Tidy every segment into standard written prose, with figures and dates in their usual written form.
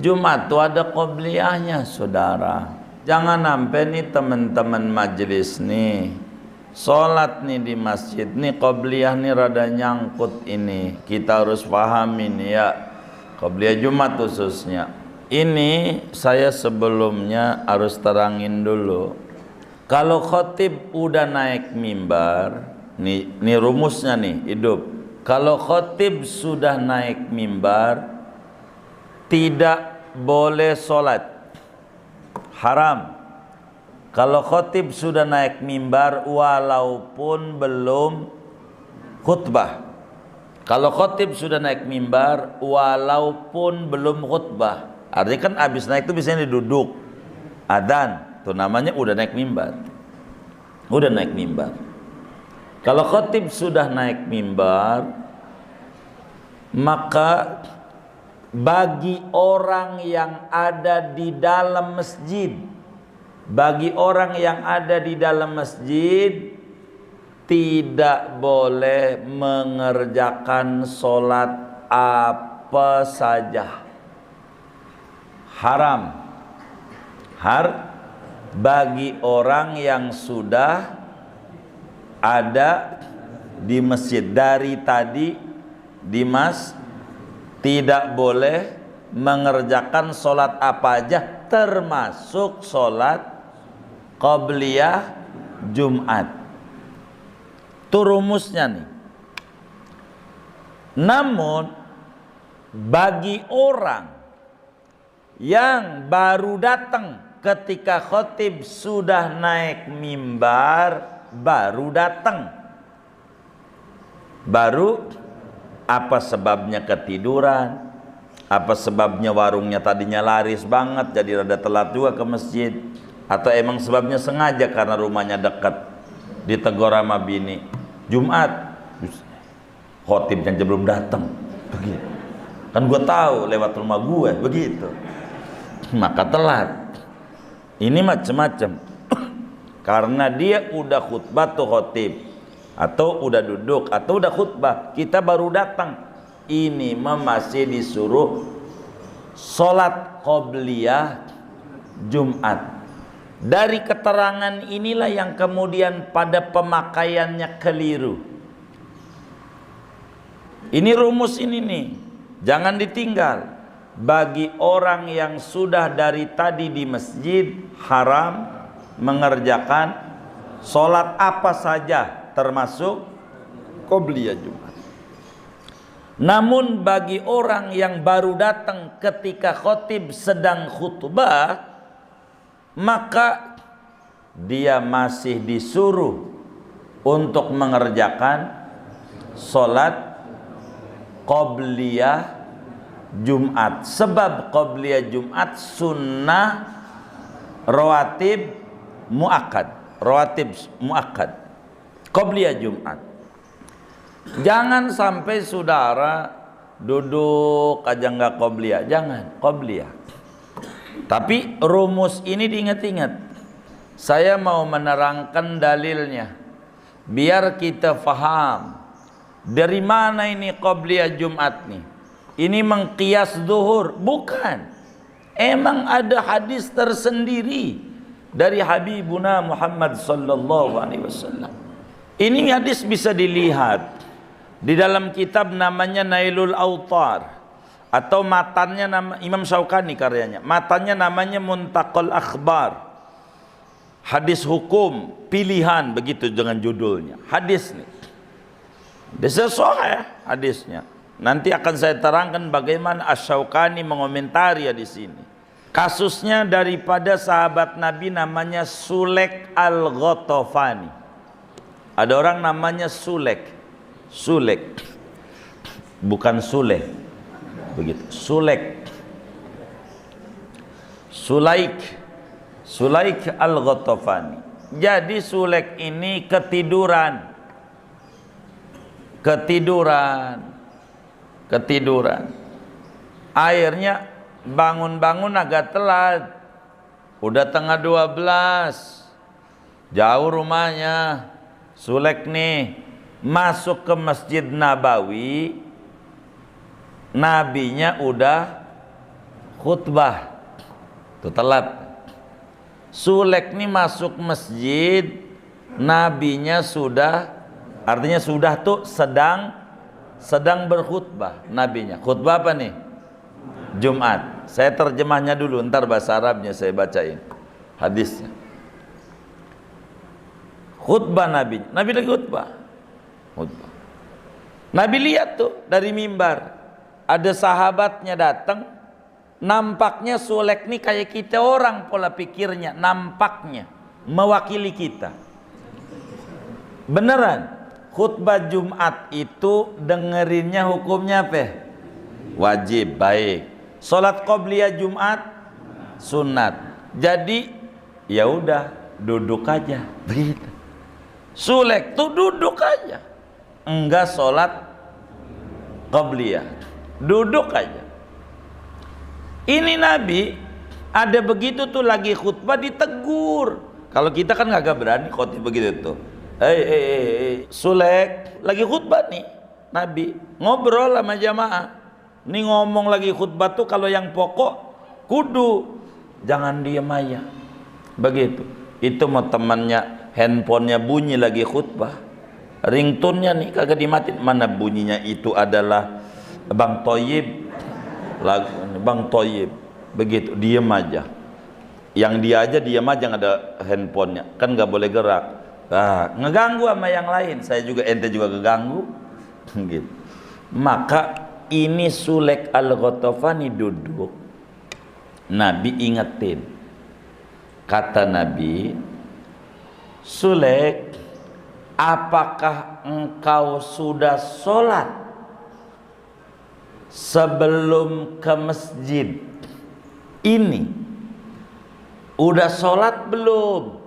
Jumat tuh ada qobliyahnya, saudara. Jangan sampai nih teman-teman majelis nih sholat nih di masjid nih qobliyah nih rada nyangkut ini. Kita harus pahamin ya, qobliyah Jumat khususnya. Ini saya sebelumnya harus terangin dulu. Kalau khotib udah naik mimbar, nih rumusnya nih hidup. Kalau khotib sudah naik mimbar, tidak boleh sholat, haram. Kalau khotib sudah naik mimbar walaupun belum khutbah. Kalau khotib sudah naik mimbar walaupun belum khutbah, artinya kan abis naik itu biasanya duduk adzan. Itu namanya udah naik mimbar. Udah naik mimbar. Kalau khotib sudah naik mimbar, maka bagi orang yang ada di dalam masjid, bagi orang yang ada di dalam masjid tidak boleh mengerjakan sholat apa saja. Haram. Bagi orang yang sudah ada di masjid dari tadi di tidak boleh mengerjakan sholat apa aja, termasuk sholat qobliyah Jumat. Itu rumusnya nih. Namun bagi orang yang baru datang ketika khotib sudah naik mimbar, baru datang, baru apa sebabnya ketiduran, apa sebabnya warungnya tadinya laris banget jadi rada telat juga ke masjid, atau emang sebabnya sengaja karena rumahnya dekat, ditegur sama bini, Jumat khotibnya aja belum datang, begitu kan gue tahu lewat rumah gue, begitu maka telat. Ini macam-macam. Karena dia udah khutbah tuh khotib, atau udah duduk, atau udah khutbah, kita baru datang. Ini masih disuruh sholat qobliyah Jumat. Dari keterangan inilah yang kemudian pada pemakaiannya keliru. Ini rumus ini nih, jangan ditinggal. Bagi orang yang sudah dari tadi di masjid, haram mengerjakan sholat apa saja termasuk qobliyah Jumat. Namun bagi orang yang baru datang ketika khotib sedang khutbah, maka dia masih disuruh untuk mengerjakan sholat qobliyah Jumat. Sebab qobliyah Jumat sunnah rawatib muakkad, rawatib muakkad, qobliyah Jumat. Jangan sampai saudara duduk aja nggak qobliyah, jangan, qobliyah. Tapi rumus ini diingat-ingat. Saya mau menerangkan dalilnya biar kita faham dari mana ini qobliyah Jumat nih. Ini mengkias zuhur, bukan. Emang ada hadis tersendiri dari Habibuna Muhammad sallallahu alaihi wasallam. Ini hadis bisa dilihat di dalam kitab namanya Nailul Autar, atau matannya nama Imam Syaukani karyanya. Matannya namanya Muntaqal Akhbar. Hadis hukum pilihan, begitu dengan judulnya. Hadis nih. Bisa sahih hadisnya. Nanti akan saya terangkan bagaimana Asy-Syaukani mengomentari di sini. Kasusnya daripada sahabat Nabi namanya Sulek Al-Ghatafani. Ada orang namanya Sulek. Sulek. Bukan Sulek. Begitu. Sulek. Sulaik Al-Ghatafani. Jadi Sulek ini ketiduran. Akhirnya bangun-bangun agak telat. Udah tengah 12. Jauh rumahnya. Sulek nih masuk ke Masjid Nabawi. Nabinya udah khutbah tuh telat. Sulek nih masuk masjid, nabinya sudah, artinya sudah tuh sedang berkhutbah nabinya. Khutbah apa nih? Jumat. Saya terjemahnya dulu, ntar bahasa Arabnya saya bacain hadisnya. Khutbah Nabi lagi khutbah. Nabi lihat tuh dari mimbar, ada sahabatnya datang, nampaknya Sulek nih kayak kita orang pola pikirnya, nampaknya mewakili kita. Beneran, khutbah Jumat itu dengerinnya hukumnya apa? Wajib, baik. Salat qobliyah Jumat sunat. Jadi ya udah duduk aja begitu. Sulek tuh duduk aja, enggak salat qobliyah, duduk aja. Ini Nabi ada begitu tuh lagi khutbah ditegur. Kalau kita kan nggak berani khotib begitu tuh. Sulek lagi khutbah nih, Nabi ngobrol sama jamaah. Nih ngomong lagi khutbah tuh kalau yang pokok kudu jangan diem aja. Begitu. Itu mau temannya handphonenya bunyi lagi khutbah. Ringtone-nya nih kagak dimatiin. Mana bunyinya itu adalah Bang Toyib. Lagu Bang Toyib. Begitu, diem aja. Yang dia aja diem aja, nggak ada handphonenya. Kan nggak boleh gerak. Nah, ngeganggu sama yang lain. Saya juga, ente juga keganggu. Gitu. Maka ini Sulek Al-Ghatafani duduk, Nabi ingetin, kata Nabi, Sulek, apakah engkau sudah sholat sebelum ke masjid ini? Udah sholat belum?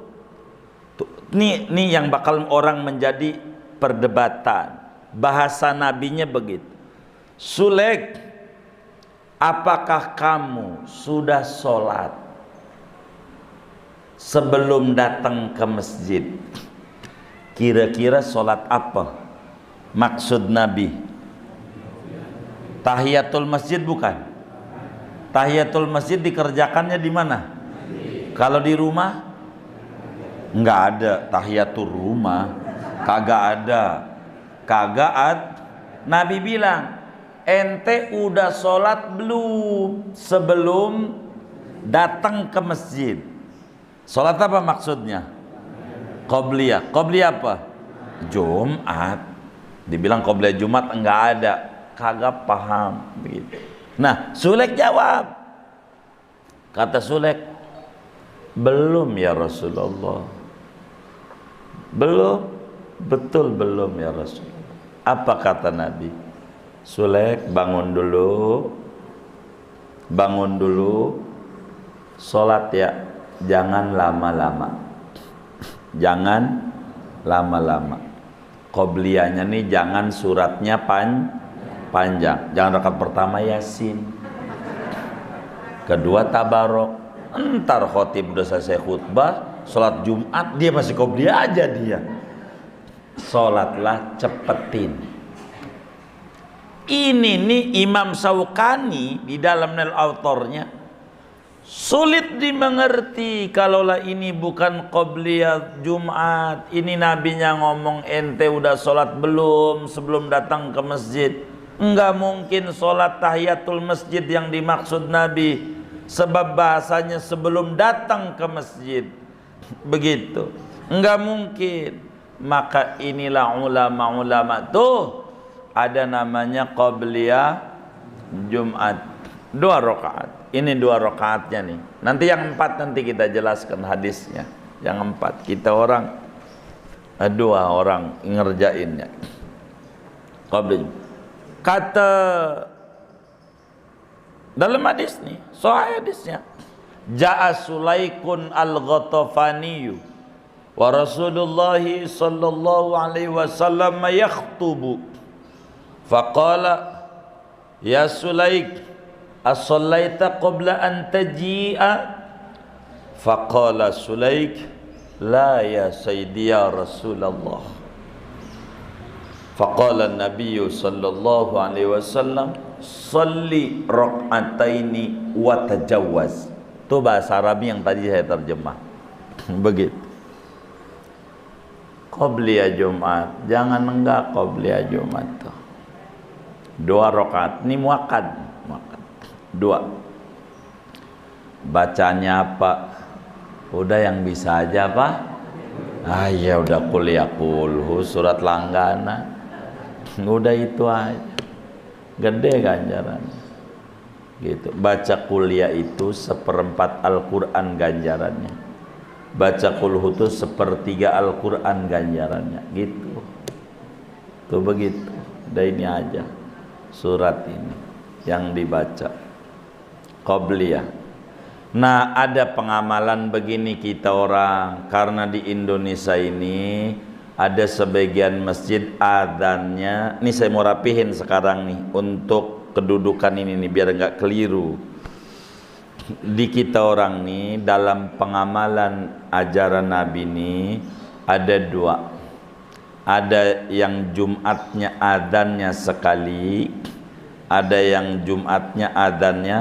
Nih yang bakal orang menjadi perdebatan. Bahasa nabinya begitu. Sulek, apakah kamu sudah sholat sebelum datang ke masjid? Kira-kira sholat apa maksud Nabi? Tahiyatul masjid bukan? Tahiyatul masjid dikerjakannya di mana? Kalau di rumah? Nggak ada tahiyatul rumah, kagak ada. Nabi bilang, ente udah sholat belum sebelum datang ke masjid? Sholat apa maksudnya? Qobliyah. Qobliyah apa? Jumat. Dibilang qobliyah Jumat enggak ada, kagak paham begitu. Nah, Sulek jawab. Kata Sulek, belum ya Rasulullah. Belum, betul belum ya Rasulullah. Apa kata Nabi? Sulek, bangun dulu, sholat ya, jangan lama-lama, jangan lama-lama. Qobliyahnya nih jangan suratnya panjang, jangan rakaat pertama Yasin, kedua Tabarok. Entar khotib udah selesai khutbah, sholat Jumat dia masih qobliyah aja dia. Sholatlah cepetin. Ini nih Imam Syaukani di dalam Nail Autornya sulit dimengerti kalaulah ini bukan qobliyah Jumat. Ini nabinya ngomong ente udah sholat belum sebelum datang ke masjid. Enggak mungkin sholat tahiyatul masjid yang dimaksud Nabi, sebab bahasanya sebelum datang ke masjid. Begitu, enggak mungkin. Maka inilah ulama-ulama tuh ada namanya qobliyah Jumat 2 rakaat. Ini 2 rakaatnya nih. Nanti yang 4 nanti kita jelaskan hadisnya. Yang 4 kita orang 2 orang ngerjainnya. Qobliyah. Kata dalam hadis nih, sahih hadisnya. Ja'a Sulaikun Al-Ghatafaniyu wa Rasulullah sallallahu alaihi wasallam yakhtubu faqala ya Sulaik as-sallaita qabla an taji'a faqala Sulaik la ya sayyidi ya Rasulullah faqala an-nabiy sallallahu alaihi wasallam sholli rakaataini wa tajawwaz. Itu bahasa Arab yang tadi saya terjemah. Begitu. Qobliyah Jumat, jangan enggak qobliyah Jumat tuh. 2 rakaat, ini muakkad. 2. Bacanya apa? Udah yang bisa aja Pak. Ya udah kuliah kulhu surat langgana. Udah itu aja. Gede ganjaran. Gitu. Baca kuliah itu 1/4 Al-Qur'an ganjarannya. Baca kulhu itu 1/3 Al-Qur'an ganjarannya. Gitu. Tuh begitu. Udah ini aja. Surat ini yang dibaca. Qobliyah. Nah, ada pengamalan begini kita orang, karena di Indonesia ini ada sebagian masjid adzannya. Ini saya mau rapihin sekarang nih untuk kedudukan ini nih biar nggak keliru. Di kita orang nih dalam pengamalan ajaran Nabi ini ada 2. Ada yang Jumatnya adzannya sekali, ada yang Jumatnya adzannya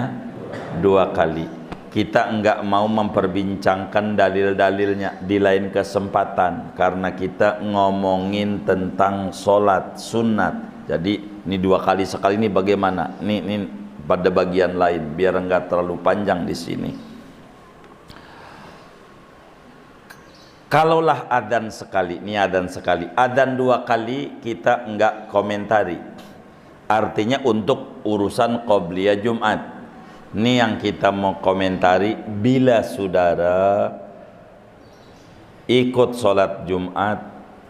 2 kali. Kita enggak mau memperbincangkan dalil-dalilnya di lain kesempatan karena kita ngomongin tentang sholat sunat. Jadi ini 2 kali sekali ini bagaimana? Ini pada bagian lain biar enggak terlalu panjang di sini. Kalaulah adzan sekali, ini adzan sekali, adzan 2 kali kita enggak komentari. Artinya untuk urusan qobliyah Jumat. Ini yang kita mau komentari, bila saudara ikut sholat Jumat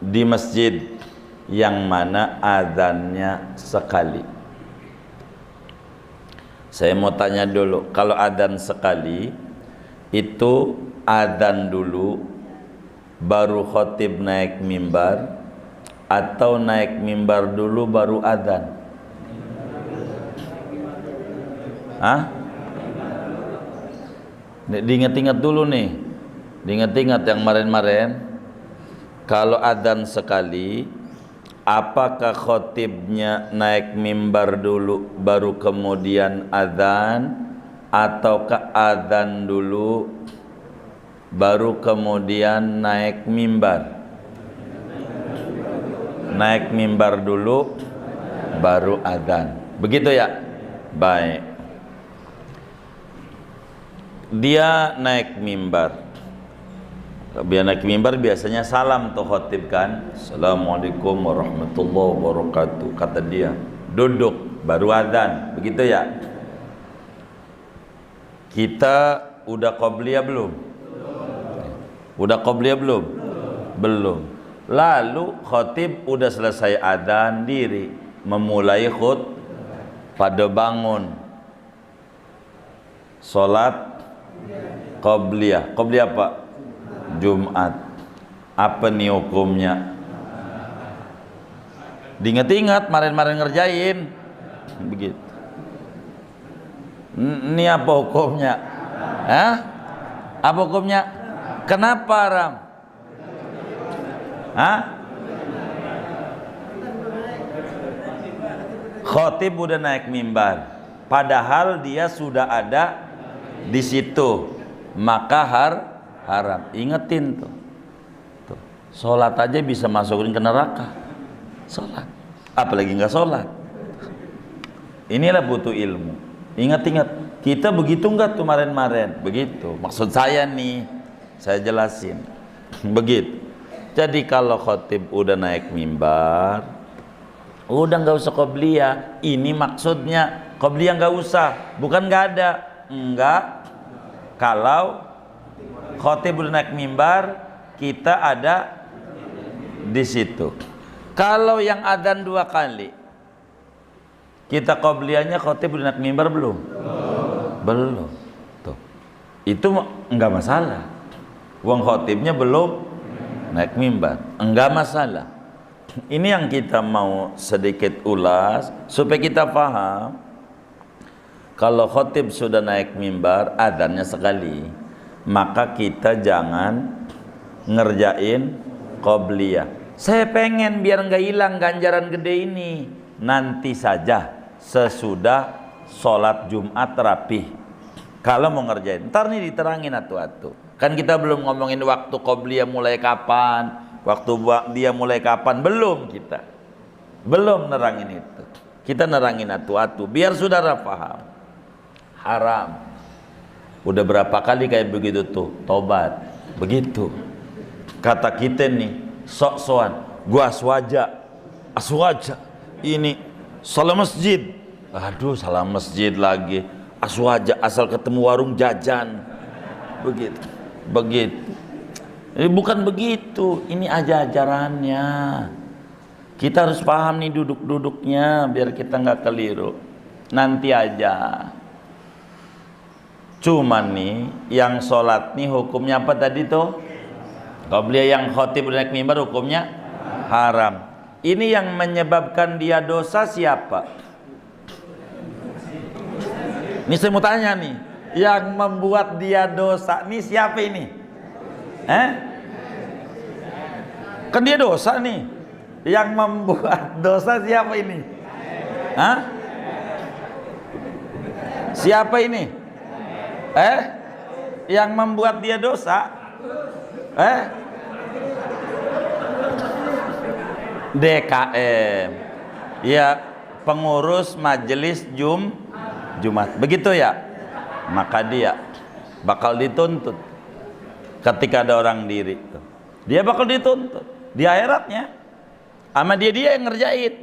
di masjid yang mana adzannya sekali. Saya mau tanya dulu, kalau adzan sekali itu adzan dulu baru khotib naik mimbar atau naik mimbar dulu baru adzan? Hah? Diingat-ingat dulu nih, diingat-ingat yang kemarin-kemarin. Kalau adzan sekali, apakah khotibnya naik mimbar dulu baru kemudian adzan, ataukah adzan dulu baru kemudian naik mimbar? Naik mimbar dulu baru adzan. Begitu ya? Baik. Dia naik mimbar. Dia naik mimbar biasanya salam tuh khotib kan. Assalamualaikum warahmatullahi wabarakatuh. Kata dia, duduk baru adzan. Begitu ya? Kita udah qobliyah belum? Udah qobliyah belum? Belum. Lalu khotib udah selesai adzan diri, memulai pada bangun salat qobliyah. Qobliyah apa? Jumat. Apa nih hukumnya? Diingat-ingat kemarin-kemarin ngerjain. Begitu. Ini apa hukumnya? Hah? Apa hukumnya? Kenapa haram? Hah? Khotib udah naik mimbar, padahal dia sudah ada di situ, maka haram. Ingetin tuh. Sholat aja bisa masukin ke neraka. Sholat, apalagi nggak sholat. Inilah butuh ilmu. Ingat-ingat, kita begitu nggak tuh kemarin-kemarin? Begitu. Maksud saya nih, saya jelasin. Begitu. Jadi kalau khotib udah naik mimbar, udah nggak usah qobliyah. Ini maksudnya qobliyah nggak usah, bukan nggak ada. Enggak, kalau khotib udah naik mimbar, kita ada di situ. Kalau yang adzan 2 kali, kita qobliyahnya khotib udah naik mimbar belum? Belum. Tuh. Itu enggak masalah. Wong khotibnya belum naik mimbar, enggak masalah. Ini yang kita mau sedikit ulas supaya kita paham. Kalau khotib sudah naik mimbar, adzannya sekali, maka kita jangan ngerjain qobliyah. Saya pengen biar nggak hilang ganjaran gede ini. Nanti saja sesudah sholat Jumat rapih. Kalau mau ngerjain, ntar nih diterangin atu-atu. Kan kita belum ngomongin waktu qobliyah mulai kapan, waktu dia mulai kapan, belum kita. Belum nerangin itu. Kita nerangin atu-atu, biar saudara paham. Haram. Udah berapa kali kayak begitu tuh, tobat. Begitu. Kata kita nih, sok-sokan, gua aswaja. Ini salah masjid. Aduh, salah masjid lagi. Aswaja, asal ketemu warung jajan. Begitu. Ini bukan begitu, ini aja ajarannya. Kita harus paham nih duduk-duduknya biar kita nggak keliru. Nanti aja. Cuman nih yang sholat nih hukumnya apa tadi tuh? Qobliyah yang khotib naik mimbar hukumnya haram. Ini yang menyebabkan dia dosa siapa? Ini saya mau tanya nih, yang membuat dia dosa nih siapa ini? Kan dia dosa nih. Yang membuat dosa siapa ini? Siapa ini? Yang membuat dia dosa? DKM. Ya, pengurus majelis Jumat, begitu ya? Maka dia bakal dituntut ketika ada orang diri tuh. Dia bakal dituntut di akhiratnya sama dia yang ngerjain.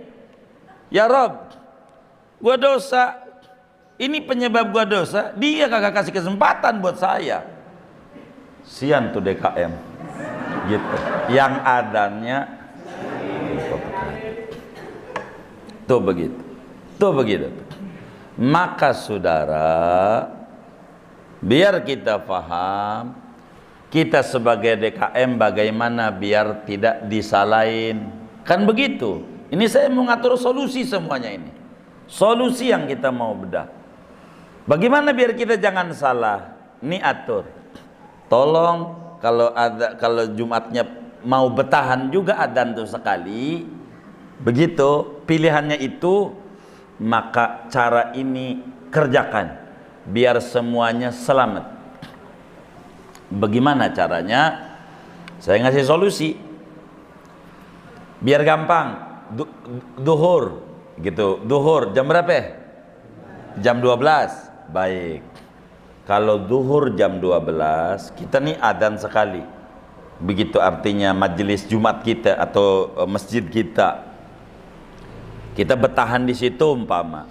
Ya Rob, gua dosa, ini penyebab gua dosa, dia kagak kasih kesempatan buat saya. Sian tuh DKM gitu, yang adanya tuh begitu. Maka saudara, biar kita paham, kita sebagai DKM bagaimana biar tidak disalahin. Kan begitu. Ini saya mau ngatur solusi semuanya ini. Solusi yang kita mau bedah. Bagaimana biar kita jangan salah? Ini atur. Tolong kalau Jumatnya mau bertahan juga adzan tuh sekali. Begitu pilihannya itu, maka cara ini kerjakan biar semuanya selamat. Bagaimana caranya? Saya ngasih solusi biar gampang. Duhur gitu. Duhur jam berapa? Jam 12. Baik. Kalau duhur jam 12, kita nih adzan sekali. Begitu artinya majelis Jumat kita atau masjid kita. Kita bertahan di situ umpama,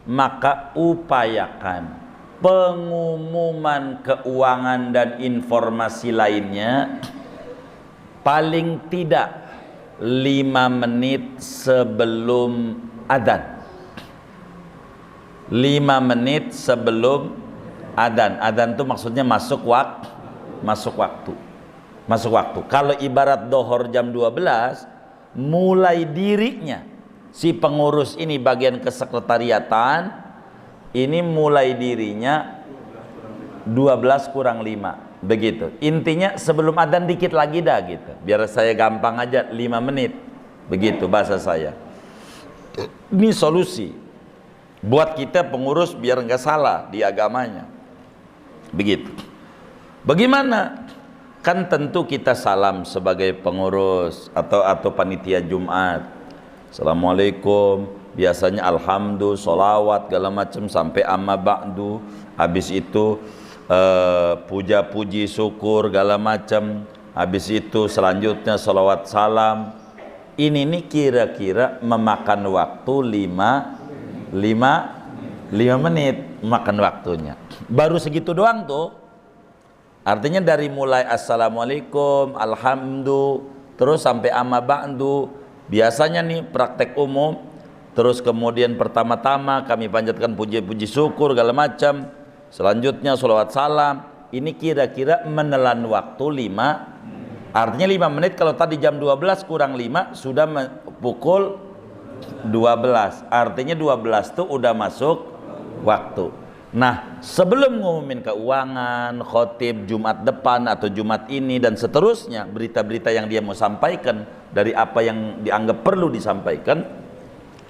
maka upayakan pengumuman keuangan dan informasi lainnya paling tidak 5 menit sebelum adzan. 5 menit sebelum adzan. Adzan itu maksudnya masuk waktu. Kalau ibarat dohor jam 12, mulai dirinya si pengurus ini bagian kesekretariatan ini mulai dirinya 12 kurang 5 begitu. Intinya sebelum adzan dikit lagi dah gitu. Biar saya gampang aja 5 menit. Begitu bahasa saya. Ini solusi buat kita pengurus biar nggak salah di agamanya. Begitu. Bagaimana? Kan tentu kita salam sebagai pengurus atau panitia Jumat. Assalamualaikum, biasanya alhamdulillah, sholawat, segala macam sampai amma ba'du. Habis itu puja-puji, syukur, segala macam. Habis itu selanjutnya sholawat salam. Ini nih kira-kira memakan waktu 5 menit makan waktunya. Baru segitu doang tuh. Artinya dari mulai assalamualaikum, alhamdulillah, terus sampai amma ba'du. Biasanya nih praktek umum, terus kemudian pertama-tama kami panjatkan puji-puji syukur segala macam, selanjutnya sholawat salam. Ini kira-kira menelan waktu 5, artinya 5 menit. Kalau tadi jam 12 kurang 5 sudah pukul 12, artinya 12 itu udah masuk waktu. Nah, sebelum ngumumin keuangan, khotib Jumat depan atau Jumat ini dan seterusnya, berita-berita yang dia mau sampaikan dari apa yang dianggap perlu disampaikan,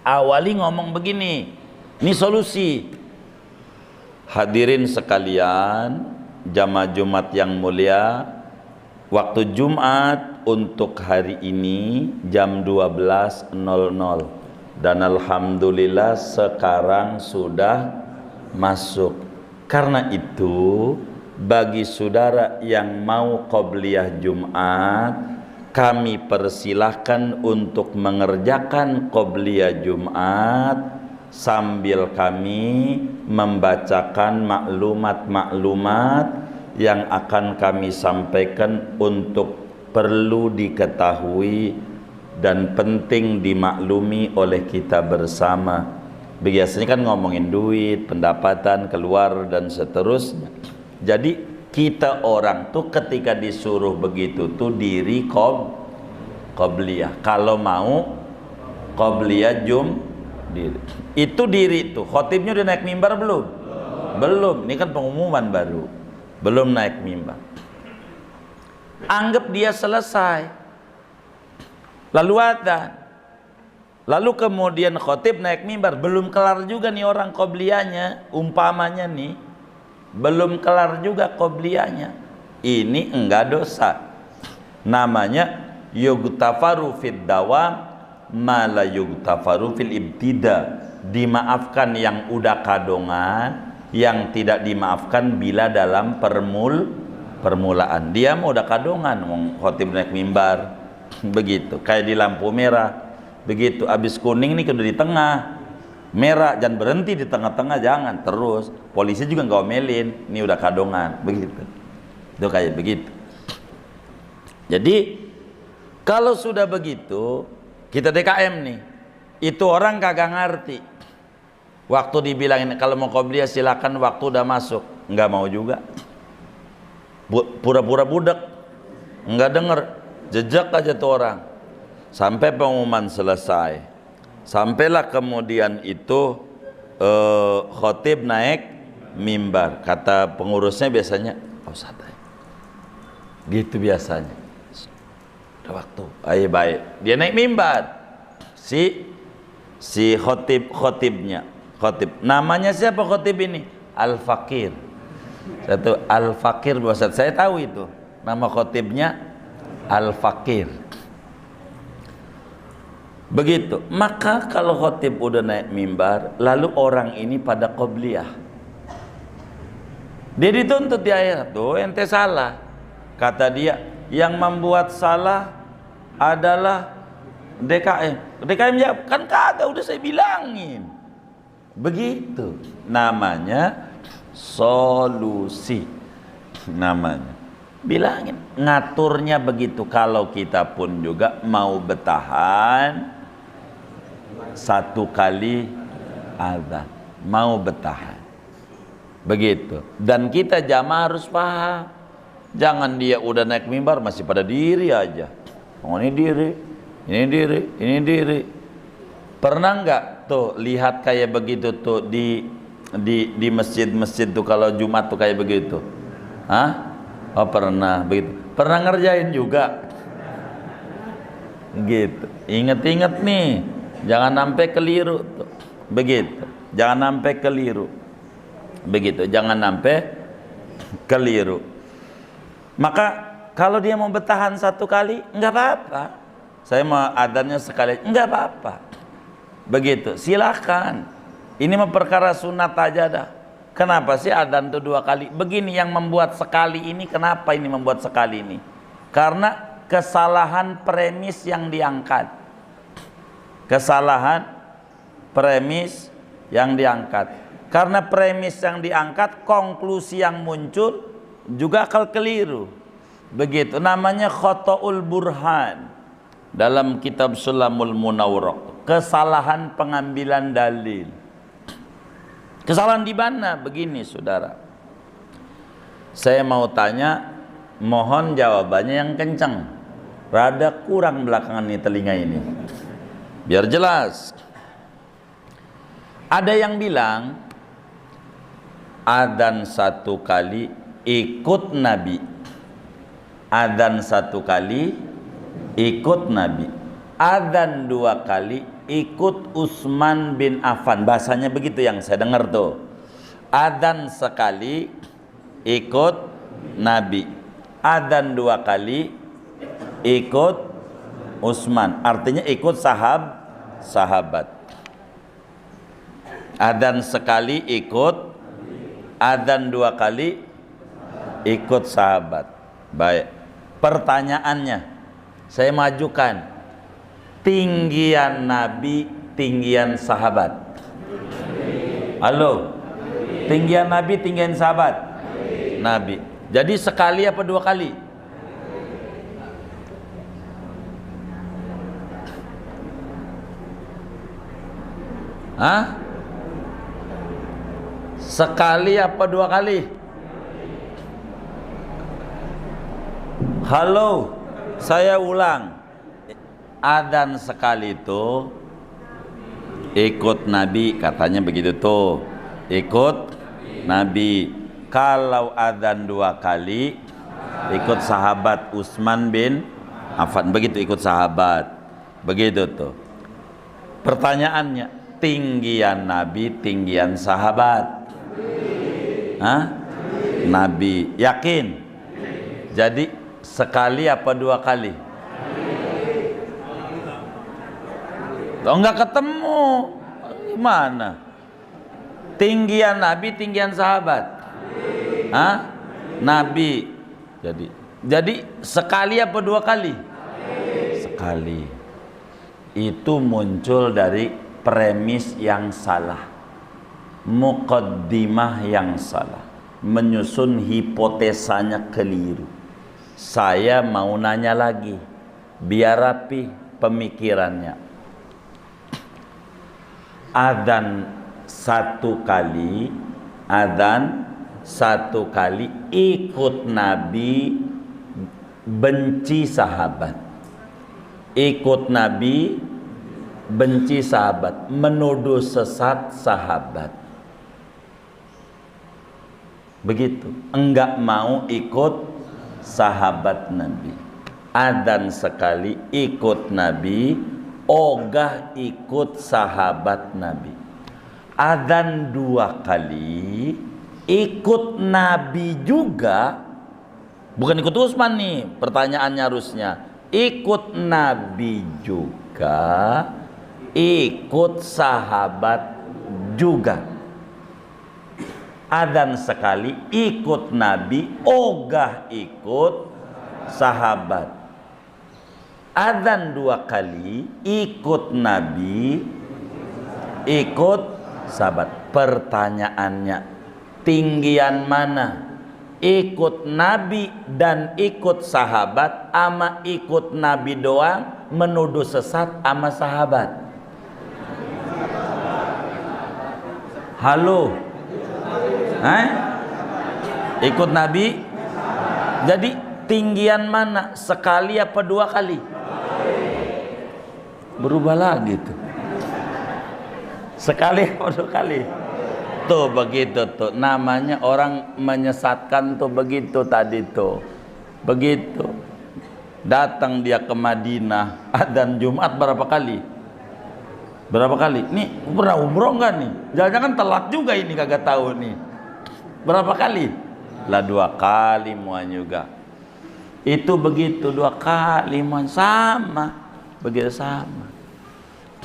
awali ngomong begini, Ini solusi. Hadirin sekalian, jamaah Jumat yang mulia, waktu Jumat untuk hari ini jam 12.00 dan alhamdulillah sekarang sudah masuk. Karena itu bagi saudara yang mau qobliyah Jumat, kami persilahkan untuk mengerjakan qobliyah Jumat sambil kami membacakan maklumat-maklumat yang akan kami sampaikan untuk perlu diketahui dan penting dimaklumi oleh kita bersama. Biasanya kan ngomongin duit, pendapatan, keluar dan seterusnya. Jadi kita orang tuh ketika disuruh begitu tuh diri qobliyah. Kalau mau qobliyah diri. Itu diri tuh. Khotibnya udah naik mimbar belum? Belum. Ini kan pengumuman baru. Belum naik mimbar. Anggap dia selesai. Lalu adzan. Lalu kemudian khotib naik mimbar, belum kelar juga nih orang qobliyahnya, umpamanya nih. Belum kelar juga qobliyahnya. Ini enggak dosa. Namanya yugtafaru fid dawam ma la yugtafaru fil ibtida. Dimaafkan yang udah kadongan, yang tidak dimaafkan bila dalam permulaan. Dia mau udah kadongan, khotib naik mimbar. Begitu, kayak di lampu merah. Begitu, habis kuning nih udah di tengah. Merah, jangan berhenti di tengah-tengah, jangan terus. Polisi juga nggak omelin, ini udah kadongan. Begitu. Itu kayak begitu. Jadi kalau sudah begitu, kita DKM nih, itu orang kagak ngerti. Waktu dibilangin kalau mau qobliyah silakan, waktu udah masuk, nggak mau juga. Pura-pura budak, nggak denger, jejak aja tuh orang. Sampai pengumuman selesai. Sampailah kemudian itu khotib naik mimbar. Kata pengurusnya biasanya, oh santai. Gitu biasanya. Udah waktu, ayo baik. Dia naik mimbar. Si khotibnya. Khotib. Namanya siapa khotib ini? Al-Fakir. Satu Al-Fakir bahasa saya tahu itu. Nama khotibnya Al-Fakir. Begitu. Maka kalau khotib udah naik mimbar, lalu orang ini pada qobliyah. Dia dituntut di akhirat, tuh ente salah. Kata dia, yang membuat salah adalah DKM. DKM ya kan kagak, udah saya bilangin. Begitu. Namanya solusi. Namanya. Bilangin, ngaturnya begitu. Kalau kita pun juga mau bertahan satu kali azan, mau bertahan begitu. Dan kita jamaah harus paham, jangan dia udah naik mimbar masih pada diri aja. Oh ini diri, ini diri, ini diri. Pernah nggak tuh lihat kayak begitu tuh di masjid-masjid tuh kalau Jumat tuh kayak begitu? Hah? Oh pernah begitu. Pernah ngerjain juga gitu. Ingat-ingat nih, jangan sampai keliru tuh. Begitu. Jangan sampai keliru. Begitu, jangan sampai keliru. Maka kalau dia mau bertahan satu kali, enggak apa-apa. Saya mau adanya sekali, enggak apa-apa. Begitu, silakan. Ini mah perkara sunat aja dah. Kenapa sih adzan itu dua kali? Begini yang membuat sekali ini, kenapa ini membuat sekali ini? Karena kesalahan premis yang diangkat. Kesalahan premis yang diangkat. Karena premis yang diangkat, konklusi yang muncul juga akal keliru. Begitu, namanya khotoul burhan. Dalam kitab Sulamul Munawwarah, kesalahan pengambilan dalil. Kesalahan di mana? Begini saudara, saya mau tanya, mohon jawabannya yang kencang. Rada kurang belakangan nih telinga ini, biar jelas. Ada yang bilang adzan satu kali ikut Nabi, adzan satu kali ikut Nabi, adzan dua kali ikut Utsman bin Affan. Bahasanya begitu yang saya dengar tuh. Adzan sekali ikut Nabi, adzan 2 kali ikut Utsman, artinya ikut sahabat. Adzan sekali ikut, adzan 2 kali ikut sahabat. Baik, pertanyaannya saya majukan, tinggian Nabi, tinggian sahabat. Halo, tinggian Nabi, tinggian sahabat. Nabi. Jadi sekali apa 2 kali? Hah? Sekali apa 2 kali? Halo, saya ulang. Adzan sekali itu ikut Nabi, katanya begitu tuh. Ikut Nabi. Kalau adzan 2 kali ikut sahabat Utsman bin Affan, begitu ikut sahabat. Begitu tuh. Pertanyaannya, tinggian Nabi, tinggian sahabat. Hah? Nabi. Yakin? Jadi sekali apa 2 kali? Oh, enggak ketemu. Gimana? Tinggian Nabi, tinggian sahabat. Hah? Nabi. Jadi sekali apa 2 kali? Sekali. Itu muncul dari premis yang salah, muqaddimah yang salah, menyusun hipotesanya keliru. Saya mau nanya lagi, biar rapi pemikirannya. Adzan 1 kali, adzan 1 kali ikut Nabi, benci sahabat. Ikut Nabi, benci sahabat, menuduh sesat sahabat. Begitu, enggak mau ikut sahabat Nabi. Adzan sekali ikut Nabi, ogah ikut sahabat Nabi. Adzan 2 kali ikut Nabi juga, bukan ikut Utsman nih, pertanyaannya harusnya ikut Nabi juga, ikut sahabat juga. Adzan sekali ikut Nabi, ogah ikut sahabat. Adzan 2 kali ikut Nabi, ikut sahabat. Pertanyaannya, tinggian mana? Ikut Nabi dan ikut sahabat, ama ikut Nabi doang menuduh sesat ama sahabat? Halo, ikut Nabi. Jadi tinggian mana? Sekali apa 2 kali? Berubah lagi tuh. Sekali apa 2 kali? Tuh begitu tuh, namanya orang menyesatkan tuh, begitu tadi tuh. Begitu. Datang dia ke Madinah, adzan Jumat berapa kali? Berapa kali? Nih, pernah umroh enggak nih? Jangan-jangan telat juga ini, kagak tahu nih. Berapa kali? Lah 2 kali muan juga. Itu begitu 2 kali muan, sama. Begitu sama.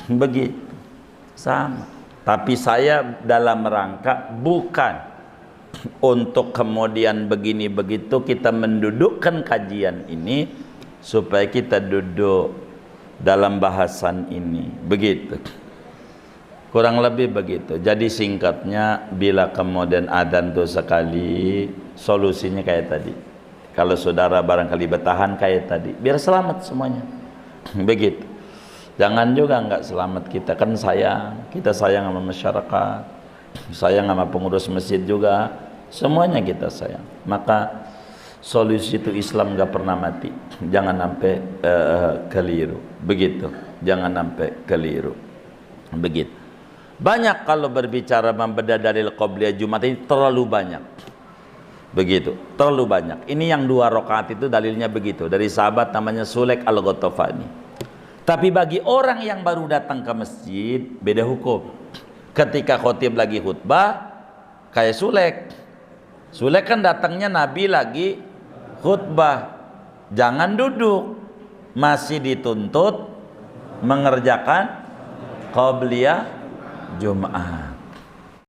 Begitu. Sama. Tapi saya dalam rangka bukan untuk kemudian begini begitu, kita mendudukkan kajian ini supaya kita duduk dalam bahasan ini. Begitu. Kurang lebih begitu. Jadi singkatnya, bila kemudian adzan tuh sekali, solusinya kayak tadi. Kalau saudara barangkali bertahan kayak tadi, biar selamat semuanya. Begitu. Jangan juga enggak selamat, kita kan sayang, kita sayang sama masyarakat, sayang sama pengurus masjid juga, semuanya kita sayang. Maka solusi itu Islam enggak pernah mati. Jangan sampai keliru. Begitu. Jangan sampai keliru. Begitu. Banyak kalau berbicara membedah dalil qabliyah Jumat ini terlalu banyak. Begitu, terlalu banyak. Ini yang 2 rakaat itu dalilnya begitu, dari sahabat namanya Sulaik Al-Ghatafani. Tapi bagi orang yang baru datang ke masjid, beda hukum. Ketika khotib lagi khutbah, kayak Sulek. Sulek kan datangnya Nabi lagi khutbah. Jangan duduk. Masih dituntut mengerjakan qabliyah Jum'ah.